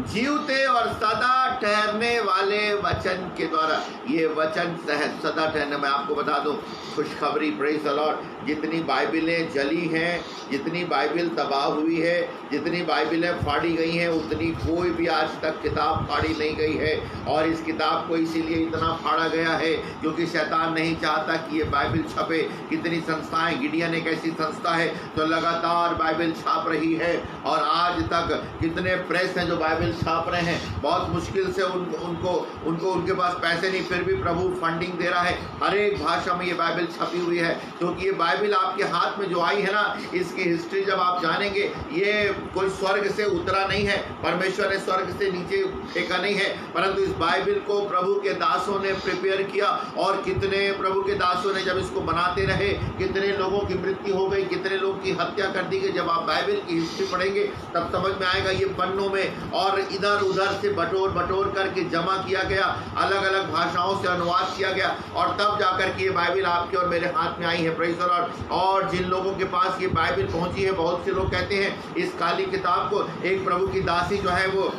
जीवते और सदा ठहरने वाले वचन के द्वारा। ये वचन सदा ठहरने, मैं आपको बता दूं खुशखबरी, प्रेज द लॉर्ड, जितनी बाइबिलें जली हैं, जितनी बाइबिल तबाह हुई है, जितनी बाइबिलें फाड़ी गई हैं, उतनी कोई भी आज तक किताब फाड़ी नहीं गई है। और इस किताब को इसीलिए इतना फाड़ा गया है क्योंकि शैतान नहीं चाहता कि ये बाइबिल छपे। कितनी संस्थाएं, गिडियन एक ऐसी संस्था है जो लगातार बाइबिल छाप रही है, और आज तक कितने प्रेस हैं जो बाइबिल छाप रहे हैं। बहुत मुश्किल से उनको उनके पास पैसे नहीं, फिर भी प्रभु फंडिंग दे रहा है। हर एक भाषा में ये बाइबिल छपी हुई है, क्योंकि ये बाइबिल आपके हाथ में जो आई है ना, इसकी हिस्ट्री जब आप जानेंगे, ये कोई स्वर्ग से उतरा नहीं है, परमेश्वर ने स्वर्ग से नीचे फेंका नहीं है, परंतु इस बाइबिल को प्रभु के दासों ने प्रिपेयर किया। और कितने प्रभु के दासों ने जब इसको बनाते रहे, कितने लोगों की मृत्यु हो गई, कितने लोगों की हत्या कर दी गई। जब आप बाइबिल की हिस्ट्री पढ़ेंगे तब समझ में आएगा ये पन्नों में और इधर उधर से बटोर करके जमा किया गया, अलग अलग भाषाओं से अनुवाद किया गया, और तब जाकर के ये बाइबिल आपके और मेरे हाथ में आई है। Praise the Lord. और जिन लोगों के पास ये बाइबिल पहुंची है, बहुत से लोग कहते हैं इस काली किताब को, एक प्रभु की दासी जो है वो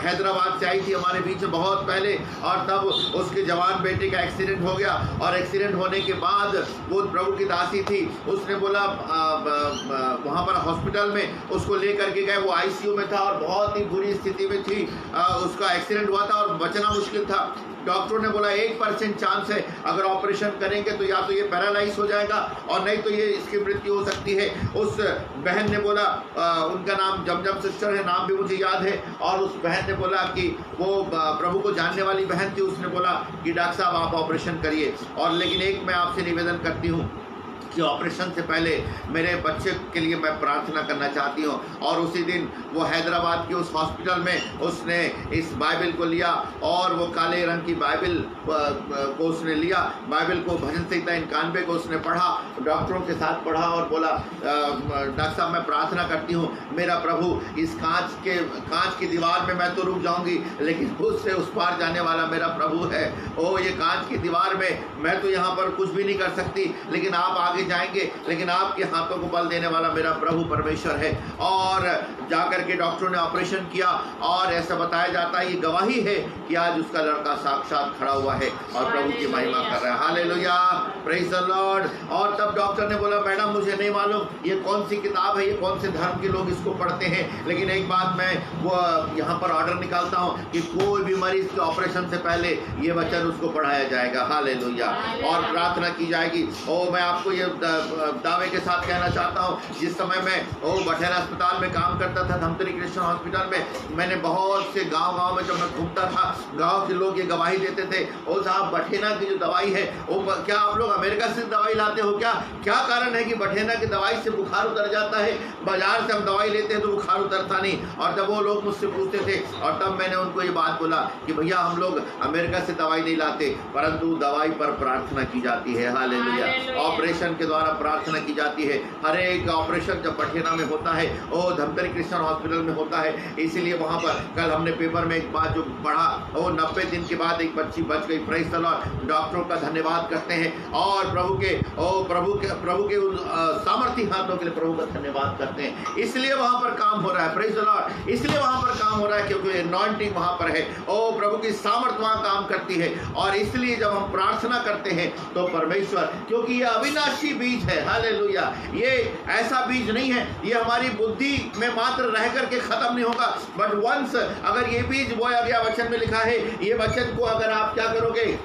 हैदराबाद से आई थी हमारे बीच में बहुत पहले, और तब उसके जवान बेटे का एक्सीडेंट हो गया, और एक्सीडेंट होने के बाद वो प्रभु की दासी थी, उसने बोला वहाँ पर हॉस्पिटल में उसको लेकर के गए, वो आईसीयू में था और बहुत ही बुरी स्थिति में थी, उसका एक्सीडेंट हुआ था और बचना मुश्किल था। डॉक्टरों ने बोला 1% चांस है, अगर ऑपरेशन करेंगे तो या तो ये पैरालाइज हो जाएगा और नहीं तो ये इसकी मृत्यु हो सकती है। उस बहन ने बोला, उनका नाम जमजम सिस्टर है, नाम भी मुझे याद है, और उस बहन ने बोला कि वो प्रभु को जानने वाली बहन थी, उसने बोला कि डॉक्टर साहब आप ऑपरेशन करिए, और लेकिन एक मैं आपसे निवेदन करती हूँ कि ऑपरेशन से पहले मेरे बच्चे के लिए मैं प्रार्थना करना चाहती हूँ। और उसी दिन वो हैदराबाद के उस हॉस्पिटल में उसने इस बाइबिल को लिया, और वो काले रंग की बाइबिल को उसने लिया, बाइबिल को भजन संहिता 91 को उसने पढ़ा, डॉक्टरों के साथ पढ़ा, और बोला डॉक्टर साहब मैं प्रार्थना करती हूँ मेरा प्रभु, इस कांच की दीवार में मैं तो रुक जाऊँगी, लेकिन उससे उस पार जाने वाला मेरा प्रभु है। ओ ये कांच की दीवार में मैं तो यहाँ पर कुछ भी नहीं कर सकती, लेकिन आप आगे जाएंगे, लेकिन आपके हाथों को बल देने वाला मेरा प्रभु परमेश्वर है। और जाकर के डॉक्टरों ने ऑपरेशन किया, और ऐसा बताया जाता है, ये गवाही है कि आज उसका लड़का साक्षात खड़ा हुआ है और प्रभु की महिमा कर रहा है। Hallelujah, praise the Lord. और तब डॉक्टर ने बोला मैडम मुझे नहीं मालूम ये कौन सी किताब है, ये कौन से धर्म के लोग इसको पढ़ते हैं, लेकिन एक बात मैं वो यहाँ पर ऑर्डर निकालता हूँ कि कोई भी मरीज के ऑपरेशन से पहले ये वचन उसको पढ़ाया जाएगा। हालेलुया। और प्रार्थना की जाएगी। ओ मैं आपको ये दावे के साथ कहना चाहता हूँ, जिस समय मैं बठेरा अस्पताल में काम करता था, धमतरी क्रिश्चियन हॉस्पिटल में, मैंने बहुत से गांव में जब मैं घूमता था, गांव के लोग ये गवाही देते थे, ओ साहब बठेना की जो दवाई है वो क्या आप लोग अमेरिका से दवाई लाते हो क्या? क्या कारण है कि बठेना की दवाई से बुखार उतर जाता है, बाजार से हम दवाई लेते हैं तो बुखार उतरता नहीं? और जब वो लोग मुझसे पूछते थे और तब मैंने उनको ये बात बोला कि भैया हम लोग अमेरिका से दवाई नहीं लाते, परंतु दवाई पर प्रार्थना की जाती है। हालेलुया। ऑपरेशन के द्वारा प्रार्थना की जाती है। हर एक ऑपरेशन जब बठेना में होता है, वो धमतरी क्रिश्चियन हॉस्पिटल में होता है, इसलिए वहाँ पर कल हमने पेपर में एक बात जो पढ़ा, वो 90 दिन के बाद एक बच्ची बच गई। Praise the Lord. डॉक्टरों का धन्यवाद करते हैं और प्रभु के सामर्थी हाथों के लिए प्रभु का धन्यवाद करते हैं। इसलिए वहाँ पर काम हो रहा है। Praise the Lord. इसलिए वहाँ पर काम हो रहा है क्योंकि अनॉइंटिंग वहाँ पर है। ओ प्रभु की सामर्थ वहाँ काम करती है। और इसलिए जब हम प्रार्थना करते हैं तो परमेश्वर, क्योंकि ये अविनाशी बीज है, हालेलुया, ये ऐसा बीज नहीं है, ये हमारी बुद्धि में मात्र रह करके खत्म नहीं होगा, बट वंस अगर ये बीज बोया गया, वचन में लिखा है, ये वचन को अगर आप क्या करोगे,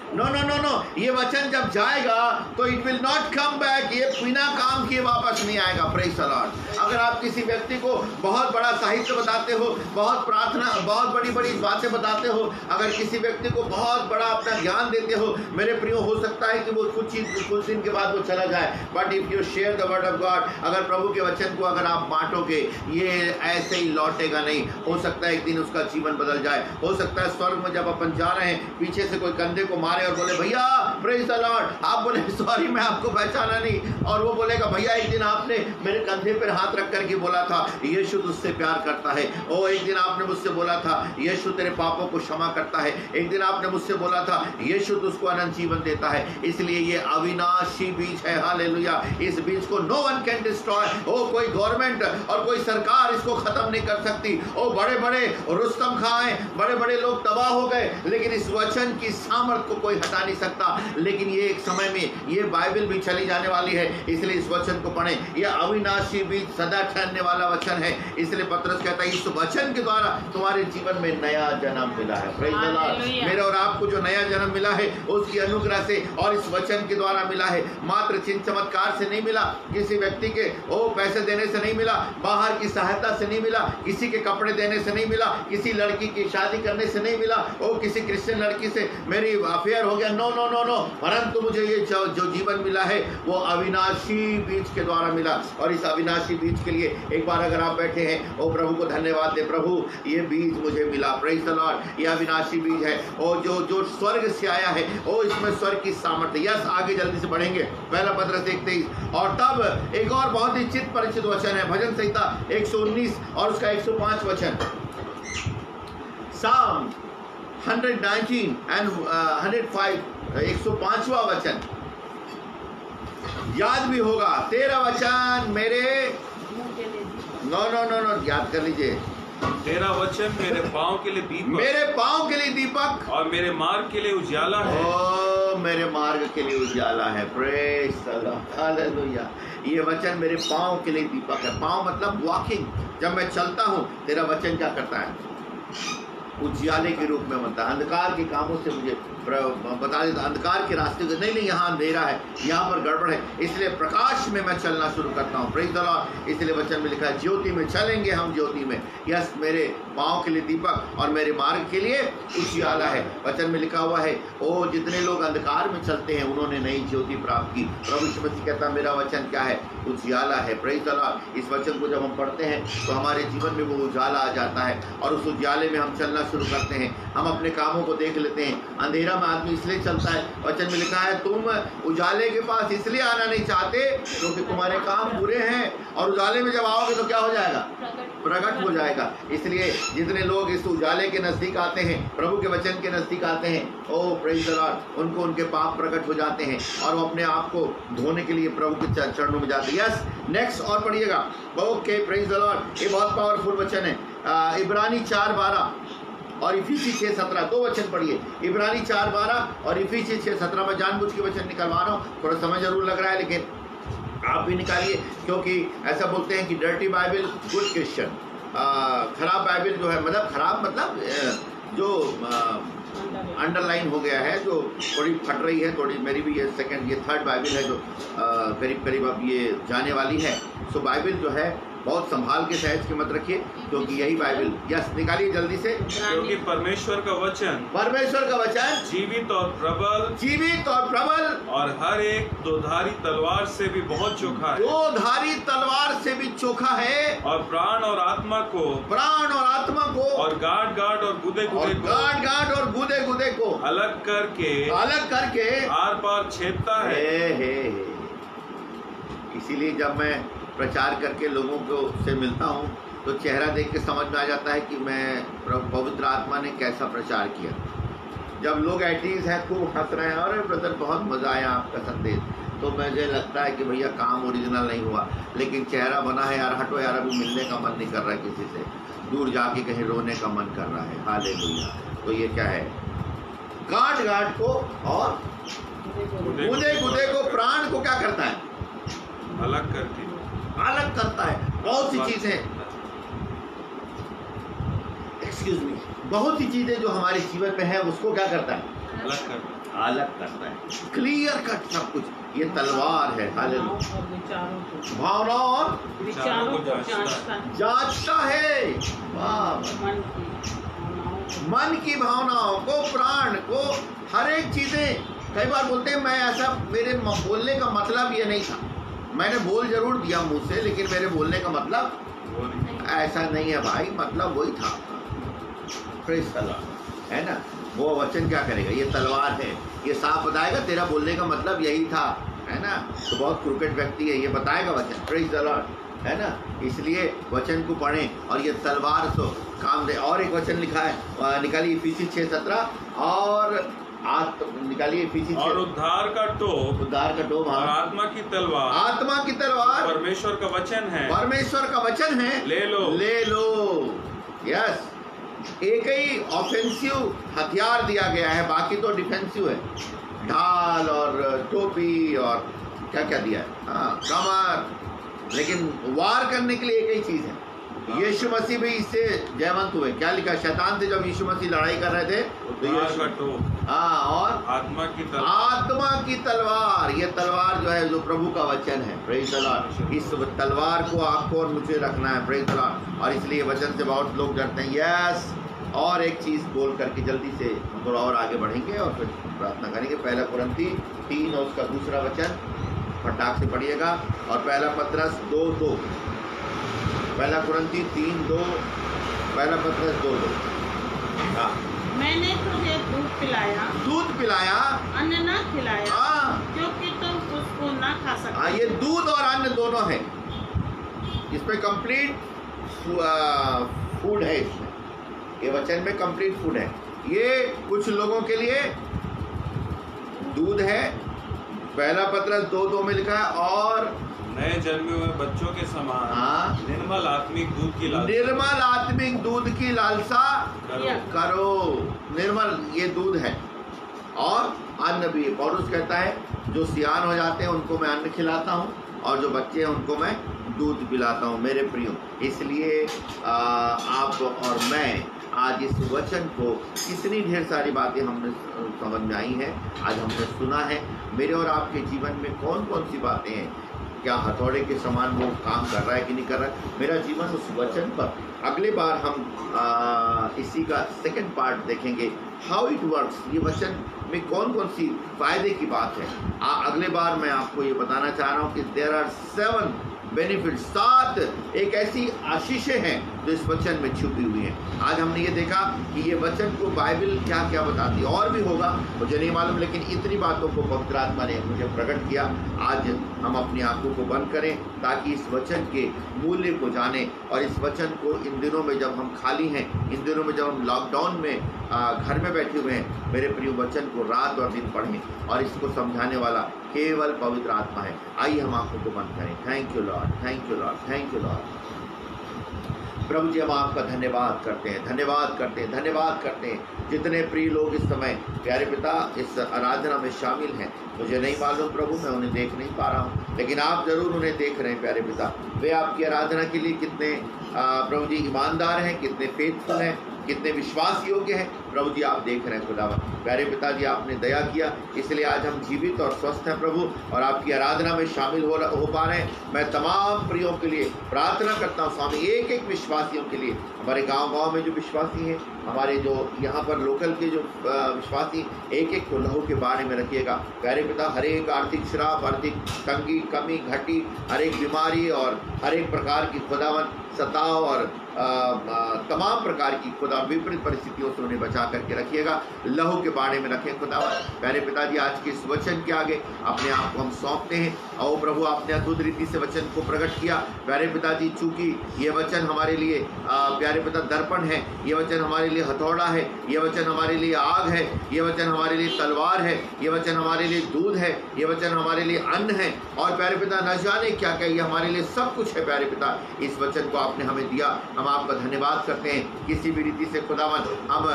नो नो नो नो, ये वचन जब जाएगा तो it will not come back, ये बिना काम किए वापस नहीं आएगा। Praise the Lord. अगर आप किसी व्यक्ति को बहुत बड़ा साहित्य बताते हो, बहुत प्रार्थना, बहुत बड़ी बड़ी बातें बताते हो, अगर किसी व्यक्ति को बहुत बड़ा अपना ज्ञान देते हो, मेरे प्रियो, हो सकता है कि वो कुछ दिन के बाद वो चला जाए, but if you share the word of God, अगर प्रभु के वचन को अगर आप बांटोगे, ये ऐसे ही लौटेगा नहीं। हो सकता है एक दिन उसका जीवन बदल जाए। हो सकता है स्वर्ग में जब अपन जा रहे हैं, पीछे से कोई कंधे को मारे और बोले भैया प्रेज़ द लॉर्ड, आप बोले सॉरी मैं आपको पहचाना नहीं, और वो बोलेगा भैया एक दिन आपने मेरे कंधे पर हाथ रख करके बोला था यीशु तुझसे प्यार करता है, ओ एक दिन आपने मुझसे बोला था यीशु तेरे पापों को क्षमा करता है, एक दिन आपने मुझसे बोला था यीशु तुझको अनंत जीवन देता है। इसलिए ये अविनाशी बीज है। हालेलुया। इस बीज को नो वन कैन डिस्ट्रॉय। ओ कोई गवर्नमेंट और कोई सरकार इसको खत्म नहीं कर सकती। ओ बड़े बड़े रुस्तम खां हैं, बड़े बड़े लोग तबाह हो गए, लेकिन इस वचन की सामर्थ को कोई हटा नहीं सकता। लेकिन ये एक समय में ये बाइबल भी चली जाने वाली है, इसलिए इस वचन को पढ़ें। यह अविनाशी बीज सदा ठहरने वाला वचन है। इसलिए पतरस कहता है इस वचन के द्वारा तुम्हारे जीवन में नया जन्म मिला है। Praise the Lord. मेरे और आपको जो नया जन्म मिला है उसकी अनुग्रह से और इस वचन के द्वारा मिला है। मात्र चिन्ह चमत्कार से नहीं मिला, किसी व्यक्ति के पैसे देने से नहीं मिला, बाहर की सहायता से नहीं मिला, किसी के कपड़े देने से नहीं मिला, किसी लड़की की शादी करने से नहीं मिला, किसी क्रिश्चियन लड़की से मेरी अफेयर हो गया, नो नो नो नो, परंतु मुझे ये जो जीवन मिला है वो अविनाशी बीज के द्वारा मिला। और इस अविनाशी बीज के लिए एक बार अगर आप बैठे हैं, ओ प्रभु को धन्यवाद दे, प्रभु ये बीज मुझे मिला। Praise the Lord. ये अविनाशी बीज है और जो स्वर्ग से आया है, ओ इसमें स्वर्ग की सामर्थ्य। यस, आगे जल्दी से बढ़ेंगे। पहला पत्रस 1:23। और तब एक और बहुत ही चित्त परिचित वचन है, भजन संहिता 119 और उसका 105 वचन, साम 119 एंड 105, 105वां वचन याद भी होगा। तेरा वचन मेरे नो याद कर लीजिए। तेरा वचन मेरे पाँव के लिए दीपक, मेरे पाँव के लिए दीपक और मेरे मार्ग के लिए उजाला है। ओ मेरे मार्ग के लिए उजाला है। Praise the Lord. हालेलुया। ये वचन मेरे पाँव के लिए दीपक है। पाँव मतलब वॉकिंग। जब मैं चलता हूँ, तेरा वचन क्या करता है? उजियाले के रूप में बनता है। अंधकार के कामों से मुझे बता देता, अंधकार के रास्ते को नहीं यहाँ अंधेरा है, यहाँ पर गड़बड़ है, इसलिए प्रकाश में मैं चलना शुरू करता हूँ। Praise the Lord. इसलिए वचन में लिखा है ज्योति में चलेंगे हम, ज्योति में। यस, मेरे पाँव के लिए दीपक और मेरे मार्ग के लिए उजियाला है। वचन में लिखा हुआ है, ओ जितने लोग अंधकार में चलते हैं उन्होंने नई ज्योति प्राप्त की। प्रभु यीशु मसीह कहता है मेरा वचन क्या है? उजियाला है। Praise the Lord. इस वचन को जब हम पढ़ते हैं तो हमारे जीवन में वो उजाला आ जाता है और उस उजाले में हम चलना शुरू करते हैं। हम अपने कामों को देख लेते हैं। अंधेरा में आदमी इसलिए चलता है, वचन में लिखा है तुम उजाले के पास इसलिए आना नहीं चाहते क्योंकि तुम्हारे काम बुरे हैं, और उजाले में जब आओगे तो क्या हो जाएगा? प्रकट हो जाएगा। इसलिए जितने लोग इस उजाले के नजदीक आते हैं, प्रभु के वचन के नजदीक आते हैं, ओ प्रेज़ द लॉर्ड, उनको उनके पाप प्रकट हो जाते हैं और वो अपने आप को धोने के लिए प्रभु के चरणों में जाते हैं। यस, नेक्स्ट और पढ़िएगा। Okay, praise the Lord. ये बहुत पावरफुल वचन है। इब्रानी 4:12 और इफिसी 6:17, दो वचन पढ़िए। इब्रानी 4:12 और इफिसी 6:17 में जानबूझ के वचन निकलवा रहा हूँ। थोड़ा समय जरूर लग रहा है, लेकिन आप भी निकालिए, क्योंकि ऐसा बोलते हैं कि डर्टी बाइबल गुड क्रिश्चियन। खराब बाइबल जो है, मतलब खराब मतलब जो अंडरलाइन हो गया है, जो थोड़ी फट रही है, थोड़ी, मेरी भी ये थर्ड बाइबल है जो करीब करीब अब ये जाने वाली है। सो बाइबल जो है बहुत संभाल के सहज के मत रखिए, क्योंकि यही बाइबल। यस, निकालिए जल्दी से। क्योंकि परमेश्वर का वचन जीवित और प्रबल और हर एक दोधारी तलवार से भी बहुत चोखा है। दोधारी तलवार से भी चोखा है, और प्राण और आत्मा को और गांठ और गुदे गुदे को अलग करके आर पार छेदता है। इसीलिए जब मैं प्रचार करके लोगों को से मिलता हूँ तो चेहरा देख के समझ में आ जाता है कि मैं पवित्र आत्मा ने कैसा प्रचार किया। जब लोग एटीज हैं, खूब हंस रहे हैं, अरे ब्रदर बहुत मजा आया आपका संदेश, तो मुझे लगता है कि भैया काम ओरिजिनल नहीं हुआ, लेकिन चेहरा बना है यार, हटो यार, अभी मिलने का मन नहीं कर रहा है किसी से, दूर जाके कहीं रोने का मन कर रहा है। हालेलुया। तो ये क्या है? गांठ को और गुदे को, प्राण को क्या करता है? अलग करता है। बहुत सी चीजें, एक्सक्यूज मी, बहुत सी चीजें जो हमारे जीवन में है उसको क्या करता है? अलग करता है। क्लियर कट सब कुछ। ये तलवार है। हालेलुया। भावनाओं और विचारों को जांचता है। मन की भावनाओं को, प्राण को, हर एक चीजें। कई बार बोलते हैं मैं ऐसा, मेरे बोलने का मतलब ये नहीं था, मैंने बोल जरूर दिया मुंह से, लेकिन मेरे बोलने का मतलब ऐसा नहीं है भाई, मतलब वही था। प्रेज़ द लॉर्ड, है ना? वो वचन क्या करेगा? ये तलवार है, ये साफ बताएगा तेरा बोलने का मतलब यही था, है ना? तो बहुत क्रूकेट व्यक्ति है, ये बताएगा वचन। प्रेज़ द लॉर्ड, है ना? इसलिए वचन को पढ़ें और ये तलवार तो काम दे। और एक वचन लिखा है, निकालिए इफिसी 6:17, और निकालिए इफिसी 6, और उद्धार का टोप और आत्मा की तलवार परमेश्वर का वचन है, ले लो। यस, एक ही ऑफेंसिव हथियार दिया गया है, बाकी तो डिफेंसिव है। ढाल और टोपी और क्या क्या दिया है, हाँ, कमर, लेकिन वार करने के लिए एक ही चीज है। यीशु मसीह भी इससे जयवंत हुए। क्या लिखा? शैतान से जब यीशु मसीह लड़ाई कर रहे थे तो हाँ, और आत्मा की तलवार। ये तलवार जो है, जो प्रभु का वचन है। Praise the Lord. इस तलवार को आपको और मुझे रखना है। Praise the Lord. और इसलिए वचन से बहुत लोग डरते हैं। यस, और एक चीज बोल करके जल्दी से हम थोड़ा और आगे बढ़ेंगे और फिर प्रार्थना करेंगे। 1 कुरिन्थी 3 और उसका दूसरा वचन फटाक से पढ़िएगा। और 1 पतरस 2:2, 1 कुरिन्थी 3:2, 1 पतरस 2:2। हाँ, मैंने तुझे दूध पिलाया, अन्न न खिलाया, क्योंकि तुम उसको न खा सकते। हाँ, ये दूध और अन्न दोनों है, इसमें कंप्लीट फूड है। इसमें ये वचन में कंप्लीट फूड है। ये कुछ लोगों के लिए दूध है। 1 पतरस 2:2 में लिखा है, और नए जन्मे हुए बच्चों के समान हाँ, निर्मल आत्मिक दूध की लालसा करो। निर्मल ये दूध है। और अन्न भी, पौलुस कहता है जो सियान हो जाते हैं उनको मैं अन्न खिलाता हूँ, और जो बच्चे हैं उनको मैं दूध पिलाता हूँ। मेरे प्रियो, इसलिए आप और मैं आज इस वचन को, कितनी ढेर सारी बातें हमने समझ में आई हैं, आज हमने सुना है। मेरे और आपके जीवन में कौन कौन सी बातें हैं? क्या हथौड़े के समान वो काम कर रहा है कि नहीं कर रहा है मेरा जीवन उस वचन पर? अगले बार हम इसी का सेकंड पार्ट देखेंगे, हाउ इट वर्क्स। ये वचन में कौन कौन सी फायदे की बात है। अगले बार मैं आपको ये बताना चाह रहा हूँ कि देयर आर 7 बेनिफिट, 7 एक ऐसी आशीषें हैं जो इस वचन में छुपी हुई हैं। आज हमने ये देखा कि ये वचन को बाइबल क्या क्या बताती है, और भी होगा मुझे नहीं मालूम, लेकिन इतनी बातों को पवित्र आत्मा ने मुझे प्रकट किया। आज हम अपनी आंखों को बंद करें ताकि इस वचन के मूल्य को जानें, और इस वचन को इन दिनों में जब हम खाली हैं, इन दिनों में जब हम लॉकडाउन में घर में बैठे हुए हैं, मेरे प्रिय वचन को रात और दिन पढ़ें, और इसको समझाने वाला केवल पवित्र आत्मा है। आइए हम आंखों को बंद करें। Thank you Lord, thank you Lord, thank you Lord. प्रभु जी, हम आपका धन्यवाद करते हैं, धन्यवाद करते हैं, धन्यवाद करते हैं। जितने प्रिय लोग इस समय प्यारे पिता इस आराधना में शामिल हैं, मुझे नहीं मालूम प्रभु, मैं उन्हें देख नहीं पा रहा हूँ, लेकिन आप जरूर उन्हें देख रहे हैं प्यारे पिता। वे आपकी आराधना के लिए कितने प्रभु जी ईमानदार हैं, कितने फेथफुल हैं, कितने विश्वास योग्य हैं प्रभु जी, आप देख रहे हैं खुदावन। प्यारे पिताजी, आपने दया किया, इसलिए आज हम जीवित और स्वस्थ हैं प्रभु, और आपकी आराधना में शामिल हो पा रहे हैं। मैं तमाम प्रियों के लिए प्रार्थना करता हूँ स्वामी, एक एक विश्वासियों के लिए, हमारे गांव में जो विश्वासी हैं, हमारे जो यहाँ पर लोकल के जो विश्वासी, एक एक को लहू के बारे में रखिएगा प्यारे पिता। हर एक आर्थिक श्राप, आर्थिक तंगी, कमी, घटी, हर एक बीमारी और हर एक प्रकार की खुदावन सताव और तमाम प्रकार की खुदा विपरीत परिस्थितियों से उन्हें बचा करके रखिएगा, लहू के बाड़े में रखें खुदावन। प्यारे पिताजी, आज के इस वचन के आगे अपने आप को हम सौंपते हैं। और प्रभु, आपने अद्भुत रीति से वचन को प्रकट किया प्यारे पिताजी, चूंकि ये वचन हमारे लिए प्यारे पिता दर्पण है, ये वचन हमारे लिए हथौड़ा है, ये वचन हमारे लिए आग है, ये वचन हमारे लिए तलवार है, ये वचन हमारे लिए दूध है, ये वचन हमारे लिए अन्न है, और प्यारे पिता न जाने क्या क्या ये हमारे लिए सब कुछ है प्यारे पिता। इस वचन को आपने हमें दिया, हम आपका धन्यवाद करते हैं। किसी भी रीति से खुदावन हम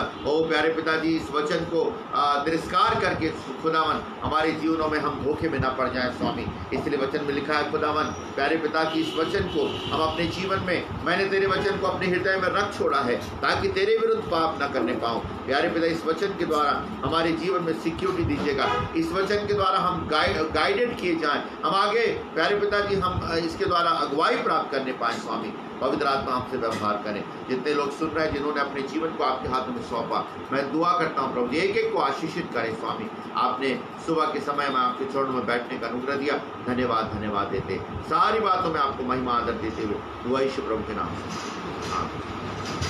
प्यारे पिताजी इस वचन को तिरस्कार करके खुदावन हमारे जीवनों में हम धोखे में ना पड़ जाएं स्वामी। इसलिए वचन में लिखा है खुदावन प्यारे पिता की इस वचन को हम अपने जीवन में, मैंने तेरे वचन को अपने हृदय में रख छोड़ा है ताकि तेरे विरुद्ध पाप ना करने पाऊं। प्यारे पिता, इस वचन के द्वारा हमारे जीवन में सिक्योरिटी दीजिएगा, इस वचन के द्वारा हम गाइडेड किए जाएं, हम आगे प्यारे पिताजी हम इसके द्वारा अगुवाई प्राप्त करने पाएं स्वामी। पवित्र आत्मा आपसे व्यवहार करें। जितने लोग सुन रहे हैं, जिन्होंने अपने जीवन को आपके हाथों में सौंपा, मैं दुआ करता हूँ प्रभु एक एक को आशीषित करें स्वामी। आपने सुबह के समय में आपके चरणों में बैठने का अनुग्रह दिया, धन्यवाद देते, सारी बातों में आपको महिमा आदर देते हुए दुआ यीशु प्रभु के नाम से।